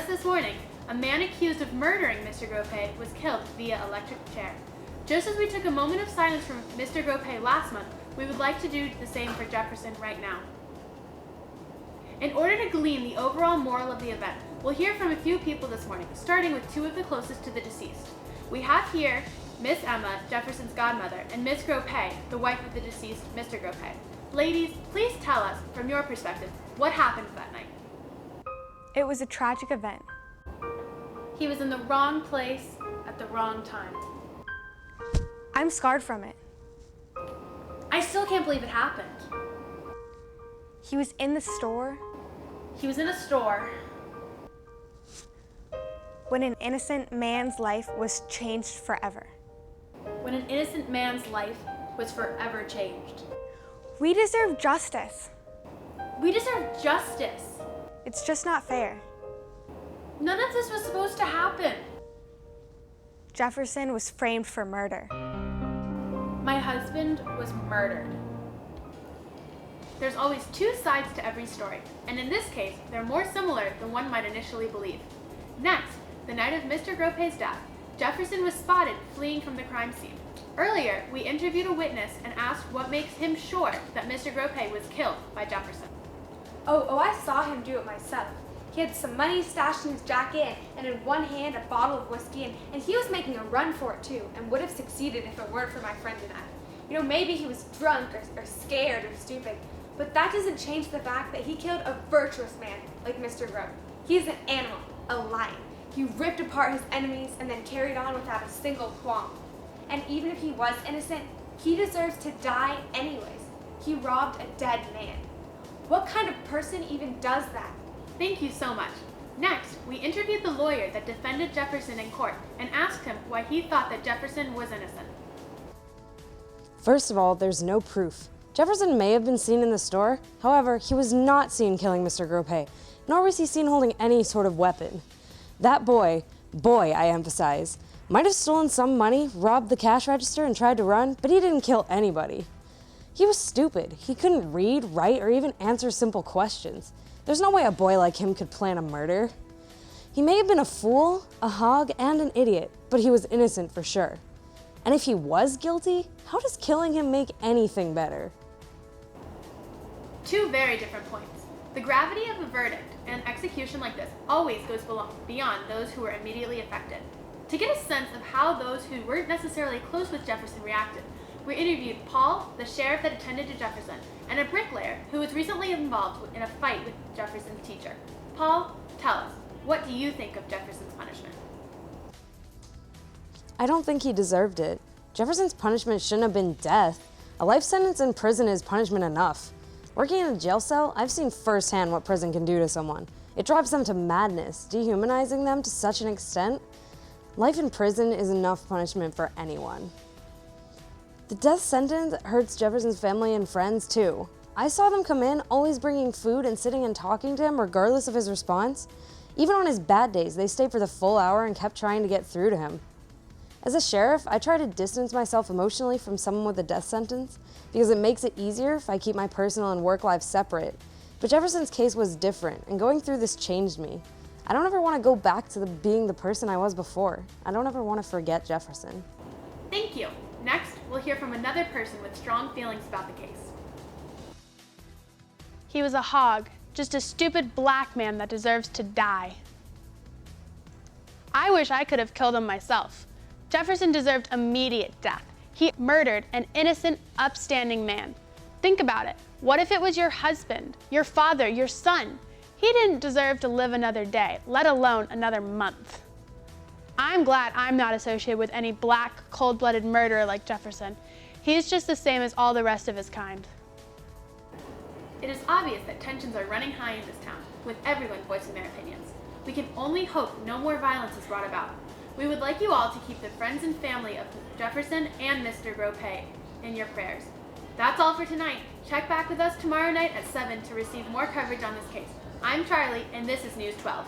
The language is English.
Just this morning, a man accused of murdering Mr. Gropey was killed via electric chair. Just as we took a moment of silence from Mr. Gropey last month, we would like to do the same for Jefferson right now. In order to glean the overall moral of the event, we'll hear from a few people this morning, starting with two of the closest to the deceased. We have here Miss Emma, Jefferson's godmother, and Miss Gropey, the wife of the deceased, Mr. Gropey. Ladies, please tell us, from your perspective, what happened that night. It was a tragic event. He was in the wrong place at the wrong time. I'm scarred from it. I still can't believe it happened. He was in the store He was in a store when an innocent man's life was changed forever. when an innocent man's life was forever changed. We deserve justice. We deserve justice. It's just not fair. None of this was supposed to happen. Jefferson was framed for murder. My husband was murdered. There's always two sides to every story, and in this case, they're more similar than one might initially believe. Next, the night of Mr. Gropey's death, Jefferson was spotted fleeing from the crime scene. Earlier, we interviewed a witness and asked what makes him sure that Mr. Gropey was killed by Jefferson. Oh, I saw him do it myself. He had some money stashed in his jacket and in one hand a bottle of whiskey, and he was making a run for it too, and would have succeeded if it weren't for my friend and I. You know, maybe he was drunk or scared or stupid, but that doesn't change the fact that he killed a virtuous man like Mr. Grope. He's an animal, a lion. He ripped apart his enemies and then carried on without a single qualm. And even if he was innocent, he deserves to die anyways. He robbed a dead man. What kind of person even does that? Thank you so much. Next, we interviewed the lawyer that defended Jefferson in court and asked him why he thought that Jefferson was innocent. First of all, there's no proof. Jefferson may have been seen in the store, however, he was not seen killing Mr. Gropey, nor was he seen holding any sort of weapon. That boy I emphasize, might have stolen some money, robbed the cash register, and tried to run, but he didn't kill anybody. He was stupid. He couldn't read, write, or even answer simple questions. There's no way a boy like him could plan a murder. He may have been a fool, a hog, and an idiot, but he was innocent for sure. And if he was guilty, how does killing him make anything better? Two very different points. The gravity of a verdict and execution like this always goes beyond those who were immediately affected. To get a sense of how those who weren't necessarily close with Jefferson reacted, we interviewed Paul, the sheriff that attended to Jefferson, and a bricklayer who was recently involved in a fight with Jefferson's teacher. Paul, tell us, what do you think of Jefferson's punishment? I don't think he deserved it. Jefferson's punishment shouldn't have been death. A life sentence in prison is punishment enough. Working in a jail cell, I've seen firsthand what prison can do to someone. It drives them to madness, dehumanizing them to such an extent. Life in prison is enough punishment for anyone. The death sentence hurts Jefferson's family and friends too. I saw them come in, always bringing food and sitting and talking to him regardless of his response. Even on his bad days, they stayed for the full hour and kept trying to get through to him. As a sheriff, I try to distance myself emotionally from someone with a death sentence because it makes it easier if I keep my personal and work lives separate. But Jefferson's case was different, and going through this changed me. I don't ever want to go back to being the person I was before. I don't ever want to forget Jefferson. Thank you. Next, we'll hear from another person with strong feelings about the case. He was a hog, just a stupid black man that deserves to die. I wish I could have killed him myself. Jefferson deserved immediate death. He murdered an innocent, upstanding man. Think about it. What if it was your husband, your father, your son? He didn't deserve to live another day, let alone another month. I'm glad I'm not associated with any black, cold-blooded murderer like Jefferson. He's just the same as all the rest of his kind. It is obvious that tensions are running high in this town, with everyone voicing their opinions. We can only hope no more violence is brought about. We would like you all to keep the friends and family of Jefferson and Mr. Gropey in your prayers. That's all for tonight. Check back with us tomorrow night at 7 to receive more coverage on this case. I'm Charlie, and this is News 12.